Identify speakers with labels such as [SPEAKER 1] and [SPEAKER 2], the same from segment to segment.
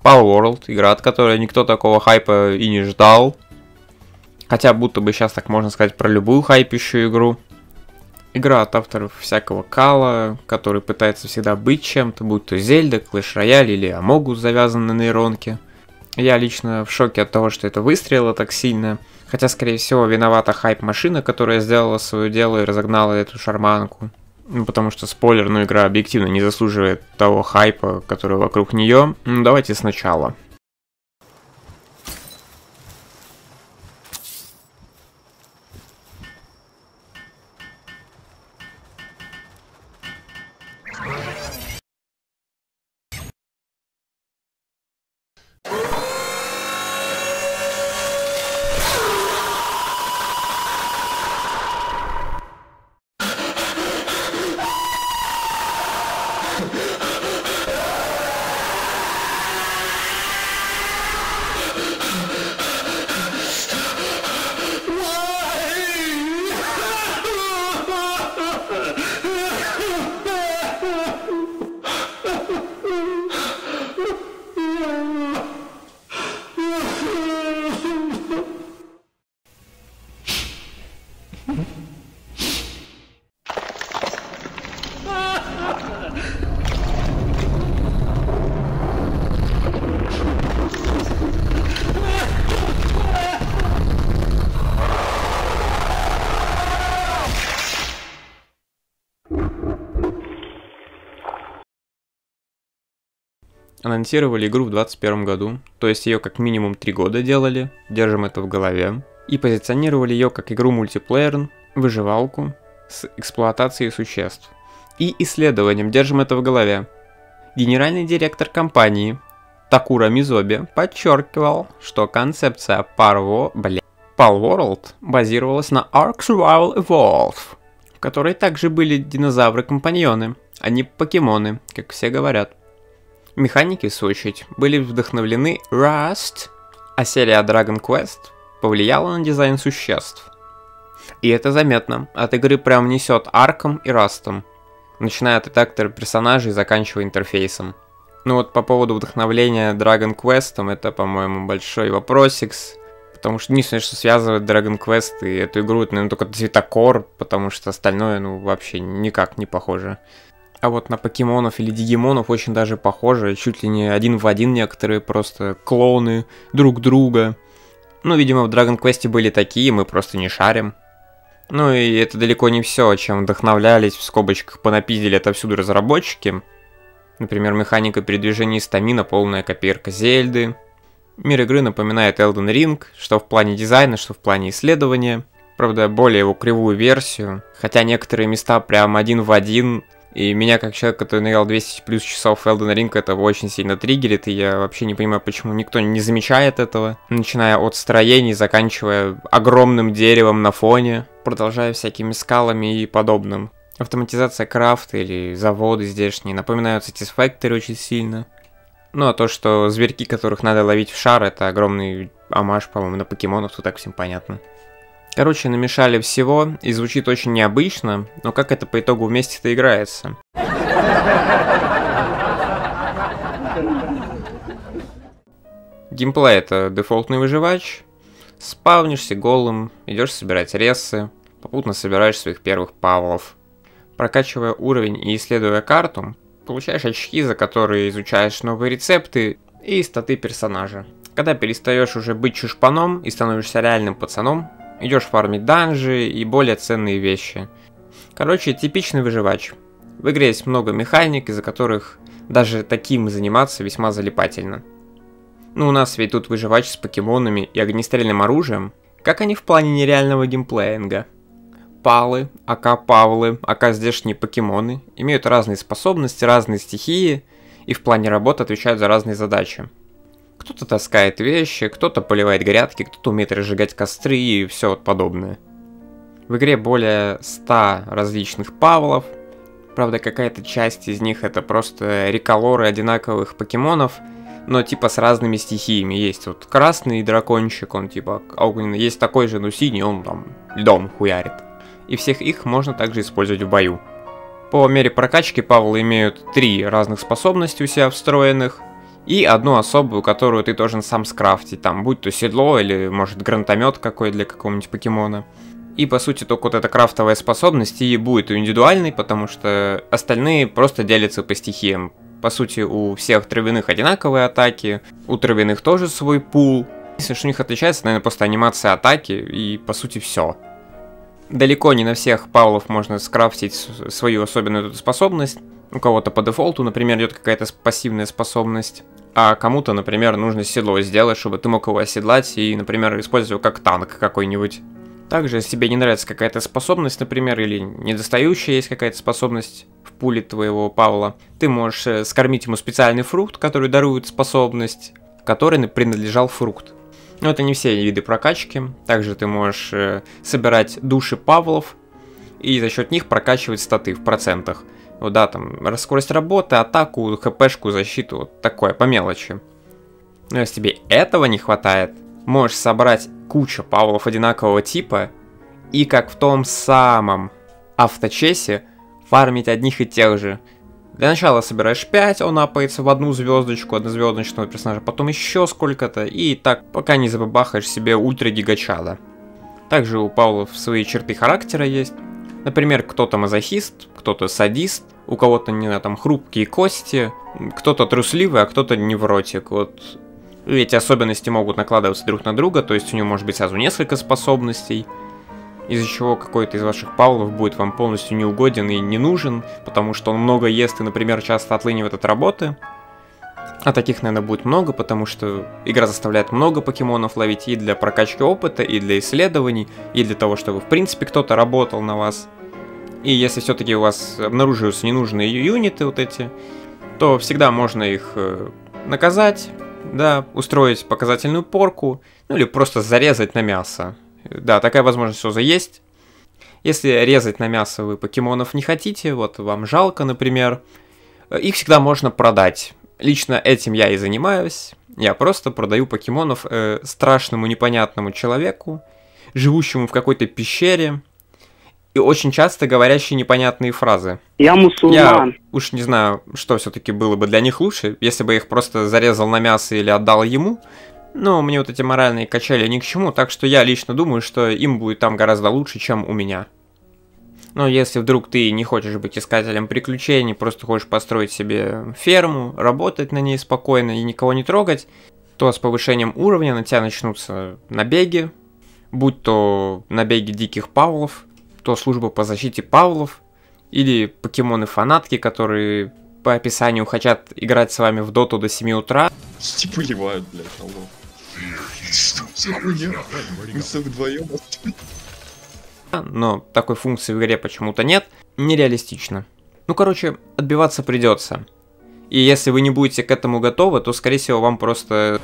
[SPEAKER 1] Palworld, игра, от которой никто такого хайпа и не ждал. Хотя будто бы сейчас так можно сказать про любую хайпящую игру. Игра от авторов всякого кала, который пытается всегда быть чем-то, будь то Зельда, Clash Royale или Among Us, завязан на нейронке. Я лично в шоке от того, что это выстрелило так сильно. Хотя, скорее всего, виновата хайп-машина, которая сделала свое дело и разогнала эту шарманку. Ну, потому что, спойлер, но игра объективно не заслуживает того хайпа, который вокруг нее. Ну, давайте сначала. Анонсировали игру в 2021 году, то есть ее как минимум 3 года делали, держим это в голове, и позиционировали ее как игру мультиплеер, выживалку с эксплуатацией существ. И исследованием, держим это в голове. Генеральный директор компании Такура Мизоби подчеркивал, что концепция Palworld базировалась на Ark Survival Evolved, в которой также были динозавры-компаньоны, а не покемоны, как все говорят. Механики, в свою очередь, были вдохновлены Rust, а серия Dragon Quest повлияла на дизайн существ. И это заметно, от игры прям несет арком и растом, начиная от редактора персонажей и заканчивая интерфейсом. Ну вот по поводу вдохновления Dragon Quest, это, по-моему, большой вопросик, потому что единственное, что связывает Dragon Quest и эту игру, это, наверное, только цветокор, потому что остальное, ну, вообще никак не похоже. А вот на покемонов или дигимонов очень даже похоже, чуть ли не один в один некоторые просто клоны друг друга. Ну, видимо, в Dragon Quest были такие, мы просто не шарим. Ну и это далеко не все, чем вдохновлялись, в скобочках понапиздили отовсюду разработчики. Например, механика передвижения и стамина, полная копирка Зельды. Мир игры напоминает Elden Ring, что в плане дизайна, что в плане исследования. Правда, более его кривую версию, хотя некоторые места прям один в один. И меня, как человек, который наиграл 200 плюс часов в Elden Ring, это очень сильно триггерит, и я вообще не понимаю, почему никто не замечает этого. Начиная от строений, заканчивая огромным деревом на фоне, продолжая всякими скалами и подобным. Автоматизация крафта или заводы здешние напоминают Satisfactory очень сильно. Ну а то, что зверьки, которых надо ловить в шар, это огромный омаж, по-моему, на покемонов, тут так всем понятно. Короче, намешали всего, и звучит очень необычно, но как это по итогу вместе-то играется? Геймплей — это дефолтный выживач, спавнишься голым, идешь собирать рессы, попутно собираешь своих первых павлов. Прокачивая уровень и исследуя карту, получаешь очки, за которые изучаешь новые рецепты и статы персонажа. Когда перестаешь уже быть чушпаном и становишься реальным пацаном, идешь фармить данжи и более ценные вещи. Короче, типичный выживач. В игре есть много механик, из-за которых даже таким заниматься весьма залипательно. Ну, у нас ведь тут выживач с покемонами и огнестрельным оружием. Как они в плане нереального геймплеинга? Палы, АК-павлы, АК-здешние покемоны имеют разные способности, разные стихии и в плане работы отвечают за разные задачи. Кто-то таскает вещи, кто-то поливает грядки, кто-то умеет разжигать костры и все вот подобное. В игре более 100 различных павлов. Правда, какая-то часть из них это просто реколоры одинаковых покемонов, но типа с разными стихиями. Есть вот красный дракончик, он типа огненный, есть такой же, но синий, он там льдом хуярит. И всех их можно также использовать в бою. По мере прокачки павлы имеют 3 разных способности у себя встроенных. И одну особую, которую ты должен сам скрафтить, там, будь то седло или, может, гранатомет какой для какого-нибудь покемона. И, по сути, только вот эта крафтовая способность и будет индивидуальной, потому что остальные просто делятся по стихиям. По сути, у всех травяных одинаковые атаки, у травяных тоже свой пул. Если что у них отличается, наверное, просто анимация атаки и, по сути, все. Далеко не на всех павлов можно скрафтить свою особенную эту способность. У кого-то по дефолту, например, идет какая-то пассивная способность. А кому-то, например, нужно седло сделать, чтобы ты мог его оседлать и, например, использовать его как танк какой-нибудь. Также, если тебе не нравится какая-то способность, например, или недостающая есть какая-то способность в пуле твоего павла, ты можешь скормить ему специальный фрукт, который дарует способность, которой принадлежал фрукт. Но это не все виды прокачки. Также ты можешь собирать души павлов и за счет них прокачивать статы в процентах. Вот да, там скорость работы, атаку, хпшку, защиту, вот такое, по мелочи. Но если тебе этого не хватает, можешь собрать кучу павлов одинакового типа и как в том самом авточесе фармить одних и тех же. Для начала собираешь 5, он апается в одну звездочку, однозвездочного персонажа, потом еще сколько-то, и так, пока не забабахаешь себе ультра-гигачада. Также у павлов свои черты характера есть. Например, кто-то мазохист, кто-то садист, у кого-то, не знаю, там хрупкие кости, кто-то трусливый, а кто-то невротик. Вот эти особенности могут накладываться друг на друга, то есть у него может быть сразу несколько способностей, из-за чего какой-то из ваших павлов будет вам полностью неугоден и не нужен, потому что он много ест и, например, часто отлынивает от работы. А таких, наверное, будет много, потому что игра заставляет много покемонов ловить и для прокачки опыта, и для исследований, и для того, чтобы, в принципе, кто-то работал на вас. И если все-таки у вас обнаруживаются ненужные юниты вот эти, то всегда можно их наказать, да, устроить показательную порку, ну или просто зарезать на мясо. Да, такая возможность все есть. Если резать на мясо вы покемонов не хотите, вот вам жалко, например, их всегда можно продать. Лично этим я и занимаюсь. Я просто продаю покемонов страшному непонятному человеку, живущему в какой-то пещере, и очень часто говорящие непонятные фразы.
[SPEAKER 2] Я мусульман.
[SPEAKER 1] Я уж не знаю, что все-таки было бы для них лучше, если бы я их просто зарезал на мясо или отдал ему. Но мне вот эти моральные качели ни к чему, так что я лично думаю, что им будет там гораздо лучше, чем у меня. Но если вдруг ты не хочешь быть искателем приключений, просто хочешь построить себе ферму, работать на ней спокойно и никого не трогать, то с повышением уровня на тебя начнутся набеги, будь то набеги диких павлов, то служба по защите павлов, или покемоны-фанатки, которые по описанию хотят играть с вами в доту до 7 утра.
[SPEAKER 3] Типа ливают, блядь, алло. Что за хуйня? Мы все вдвоем.
[SPEAKER 1] Но такой функции в игре почему-то нет. Нереалистично. Ну, короче, отбиваться придется. И если вы не будете к этому готовы, то, скорее всего, вам просто...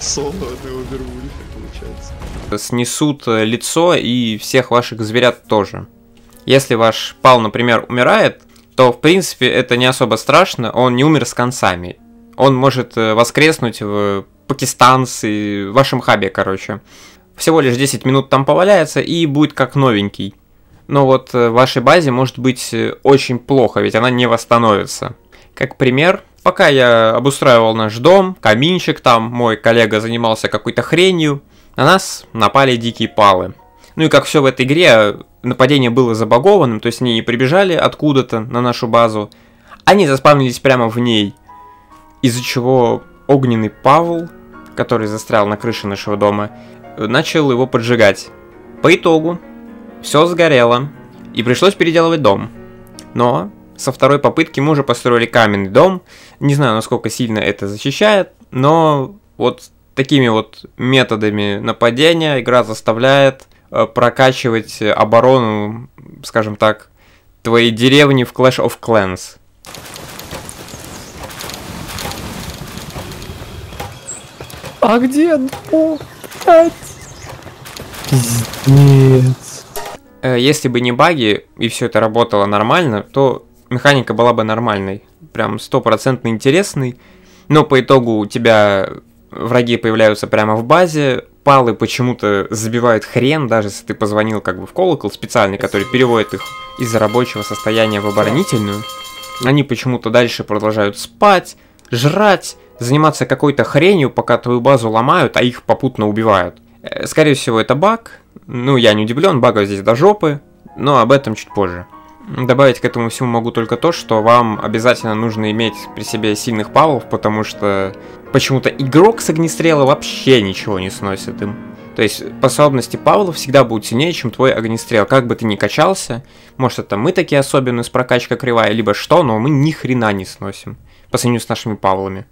[SPEAKER 3] Соло на Овервульфе, получается.
[SPEAKER 1] Снесут лицо и всех ваших зверят тоже. Если ваш пал, например, умирает, то, в принципе, это не особо страшно, он не умер с концами. Он может воскреснуть в пакистанце, в вашем хабе, короче. Всего лишь 10 минут там поваляется и будет как новенький. Но вот в вашей базе может быть очень плохо, ведь она не восстановится. Как пример, пока я обустраивал наш дом, каминчик там, мой коллега занимался какой-то хренью, на нас напали дикие палы. Ну и как все в этой игре, нападение было забагованным, то есть они не прибежали откуда-то на нашу базу, они заспавнились прямо в ней. Из-за чего огненный павл, который застрял на крыше нашего дома, начал его поджигать. По итогу все сгорело и пришлось переделывать дом. Но со второй попытки мы уже построили каменный дом. Не знаю, насколько сильно это защищает, но вот такими вот методами нападения игра заставляет прокачивать оборону, скажем так, твоей деревни в Clash of Clans.
[SPEAKER 4] А где? Ну, блядь. Пиздец.
[SPEAKER 1] Если бы не баги и все это работало нормально, то механика была бы нормальной. Прям 100% интересной. Но по итогу у тебя враги появляются прямо в базе. Палы почему-то забивают хрен, даже если ты позвонил как бы в колокол специальный, который переводит их из рабочего состояния в оборонительную. Они почему-то дальше продолжают спать, жрать, заниматься какой-то хренью, пока твою базу ломают, а их попутно убивают. Скорее всего, это баг. Ну, я не удивлен, багов здесь до жопы, но об этом чуть позже. Добавить к этому всему могу только то, что вам обязательно нужно иметь при себе сильных павлов, потому что почему-то игрок с огнестрела вообще ничего не сносит им. То есть способности павлов всегда будут сильнее, чем твой огнестрел. Как бы ты ни качался, может это мы такие особенные с прокачкой кривая, либо что, но мы ни хрена не сносим по сравнению с нашими павлами.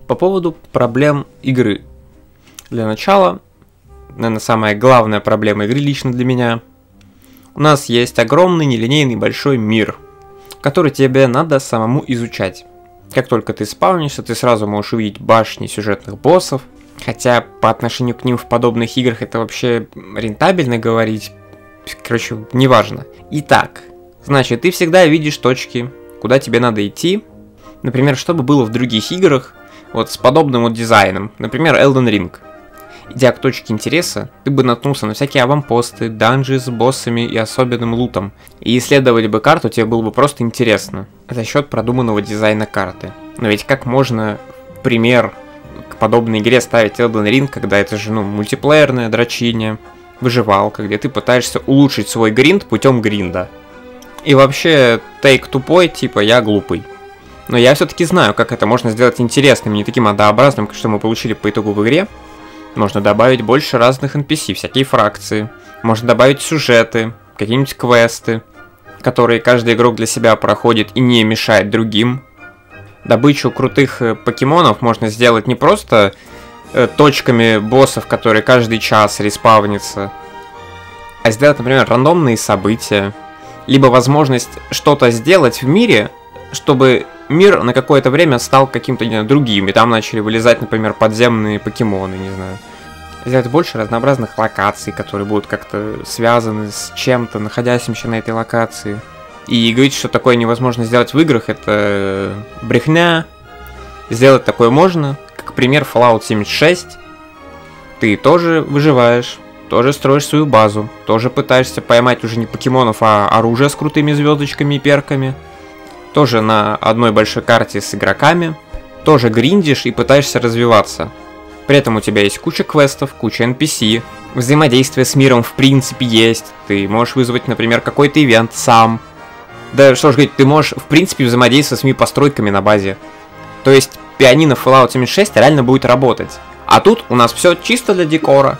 [SPEAKER 1] По поводу проблем игры. Для начала, наверное, самая главная проблема игры лично для меня. У нас есть огромный нелинейный большой мир, который тебе надо самому изучать. Как только ты спавнишься, ты сразу можешь увидеть башни сюжетных боссов. Хотя по отношению к ним в подобных играх это вообще рентабельно говорить. Короче, неважно. Итак, значит, ты всегда видишь точки, куда тебе надо идти. Например, что бы было в других играх, вот с подобным вот дизайном. Например, Elden Ring. Идя к точке интереса, ты бы наткнулся на всякие аванпосты, данжи с боссами и особенным лутом. И исследовать бы карту тебе было бы просто интересно. За счет продуманного дизайна карты. Но ведь как можно пример к подобной игре ставить Elden Ring, когда это же, мультиплеерная дрочильня, выживалка, где ты пытаешься улучшить свой гринд путем гринда. И вообще, тейк тупой, типа я глупый. Но я все-таки знаю, как это можно сделать интересным, не таким однообразным, что мы получили по итогу в игре. Можно добавить больше разных NPC, всякие фракции. Можно добавить сюжеты, какие-нибудь квесты, которые каждый игрок для себя проходит и не мешает другим. Добычу крутых покемонов можно сделать не просто точками боссов, которые каждый час респавнятся, а сделать, например, рандомные события. Либо возможность что-то сделать в мире, чтобы мир на какое-то время стал каким-то, не знаю, другим, и там начали вылезать, например, подземные покемоны, не знаю. Сделать больше разнообразных локаций, которые будут как-то связаны с чем-то, находящимся на этой локации. И говорить, что такое невозможно сделать в играх, это брехня. Сделать такое можно, как пример Fallout 76. Ты тоже выживаешь, тоже строишь свою базу, тоже пытаешься поймать уже не покемонов, а оружие с крутыми звездочками и перками. Тоже на одной большой карте с игроками, тоже гриндишь и пытаешься развиваться. При этом у тебя есть куча квестов, куча NPC, взаимодействие с миром в принципе есть, ты можешь вызвать, например, какой-то ивент сам. Да что ж говорить, ты можешь в принципе взаимодействовать с своими постройками на базе. То есть пианино Fallout 76 реально будет работать. А тут у нас все чисто для декора.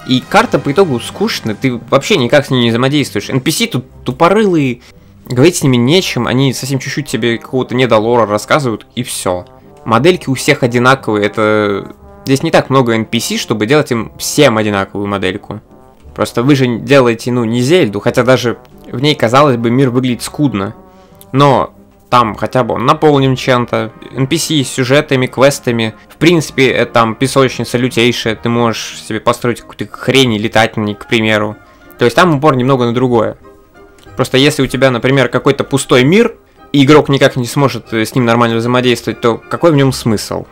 [SPEAKER 1] И карта по итогу скучная, ты вообще никак с ней не взаимодействуешь. NPC тут тупорылые. Говорить с ними нечем, они совсем чуть-чуть тебе какого-то недолора рассказывают, и все. Модельки у всех одинаковые, это... Здесь не так много NPC, чтобы делать им всем одинаковую модельку. Просто вы же делаете, не Зельду, хотя даже в ней, казалось бы, мир выглядит скудно. Но там хотя бы он наполнен чем-то, NPC с сюжетами, квестами. В принципе, там песочница лютейшая, ты можешь себе построить какую-то хрень и летать на ней, к примеру. То есть там упор немного на другое. Просто если у тебя, например, какой-то пустой мир, и игрок никак не сможет с ним нормально взаимодействовать, то какой в нем смысл?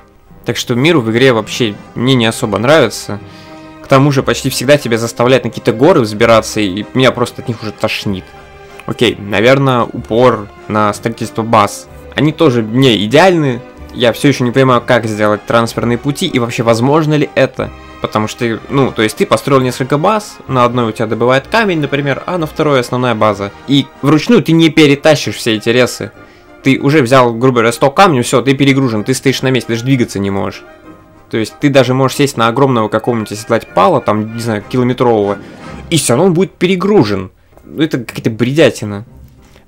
[SPEAKER 1] Так что миру в игре вообще мне не особо нравится. К тому же почти всегда тебя заставляют на какие-то горы взбираться, и меня просто от них уже тошнит. Окей, наверное, упор на строительство баз. Они тоже не идеальны. Я все еще не понимаю, как сделать трансферные пути, и вообще возможно ли это. Потому что, то есть ты построил несколько баз, на одной у тебя добывает камень, например, а на второй основная база. И вручную ты не перетащишь все эти ресы. Ты уже взял, грубо говоря, 100 камней, все, ты перегружен, ты стоишь на месте, даже двигаться не можешь. То есть ты даже можешь сесть на огромного какого-нибудь оседлать пала, там, не знаю, километрового, и все равно он будет перегружен. Это какая-то бредятина.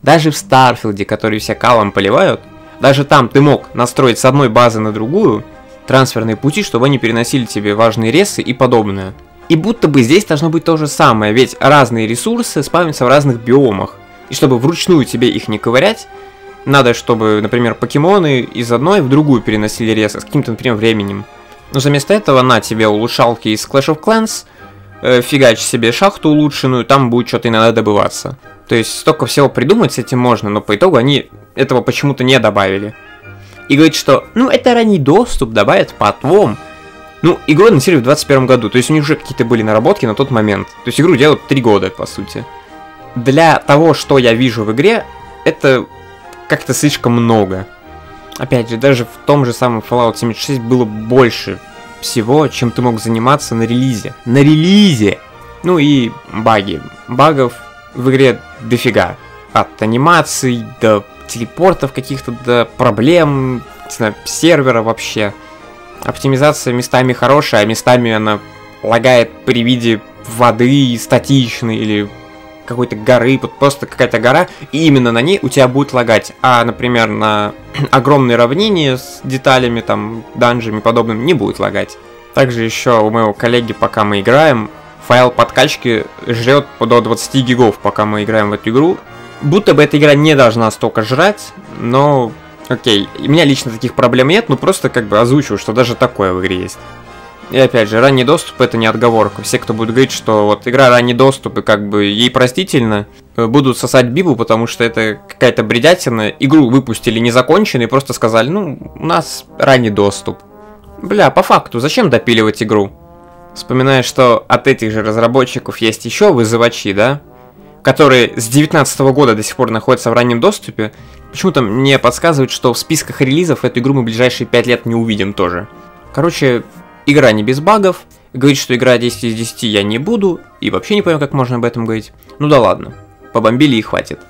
[SPEAKER 1] Даже в Старфилде, который все калом поливают, даже там ты мог настроить с одной базы на другую трансферные пути, чтобы они переносили тебе важные ресы и подобное. И будто бы здесь должно быть то же самое, ведь разные ресурсы спавнятся в разных биомах. И чтобы вручную тебе их не ковырять, надо, чтобы, например, покемоны из одной в другую переносили ресы с каким-то, например, временем. Но вместо этого на тебе улучшалки из Clash of Clans, фигач себе шахту улучшенную, там будет что-то иногда добываться. То есть столько всего придумать с этим можно, но по итогу они этого почему-то не добавили. И говорит, что, ну, это ранний доступ, добавят потом. Ну, игру анонсировали в 2021 году, то есть у них уже какие-то были наработки на тот момент. То есть игру делают 3 года, по сути. Для того, что я вижу в игре, это как-то слишком много. Опять же, даже в том же самом Fallout 76 было больше всего, чем ты мог заниматься на релизе. На релизе! Ну и баги. Багов в игре дофига. От анимаций до телепортов каких-то, до проблем, не знаю, сервера вообще. Оптимизация местами хорошая, а местами она лагает при виде воды статичной или какой-то горы, просто какая-то гора, и именно на ней у тебя будет лагать. А, например, на огромной равнине с деталями, там, данжами подобным не будет лагать. Также еще у моего коллеги, пока мы играем, файл подкачки жрет до 20 гигов, пока мы играем в эту игру. Будто бы эта игра не должна столько жрать, но окей. У меня лично таких проблем нет, но просто как бы озвучиваю, что даже такое в игре есть. И опять же, ранний доступ это не отговорка. Все, кто будет говорить, что вот игра ранний доступ и как бы ей простительно, будут сосать бибу, потому что это какая-то бредятина. Игру выпустили незаконченной и просто сказали, ну, у нас ранний доступ. Бля, по факту, зачем допиливать игру? Вспоминая, что от этих же разработчиков есть еще вызывачи, да? Которые с 2019 года до сих пор находятся в раннем доступе. Почему-то мне подсказывают, что в списках релизов эту игру мы в ближайшие 5 лет не увидим тоже. Короче, игра не без багов. Говорит, что игра 10 из 10 я не буду. И вообще не понимаю, как можно об этом говорить. Ну да ладно. Побомбили и хватит.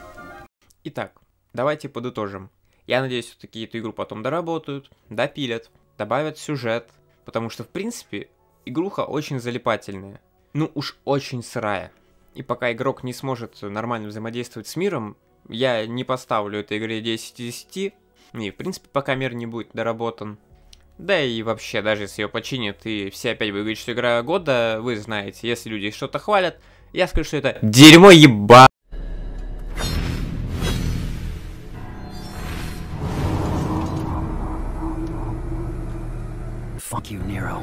[SPEAKER 1] Итак, давайте подытожим. Я надеюсь, все-таки эту игру потом доработают, допилят, добавят сюжет. Потому что, в принципе, игруха очень залипательная. Ну уж очень сырая. И пока игрок не сможет нормально взаимодействовать с миром, я не поставлю этой игре 10 из 10. И, в принципе, пока мир не будет доработан. Да и вообще, даже если ее починят и все опять будут говорить, что игра года, вы знаете, если люди что-то хвалят, я скажу, что это дерьмо еба.
[SPEAKER 2] Fuck you, Nero.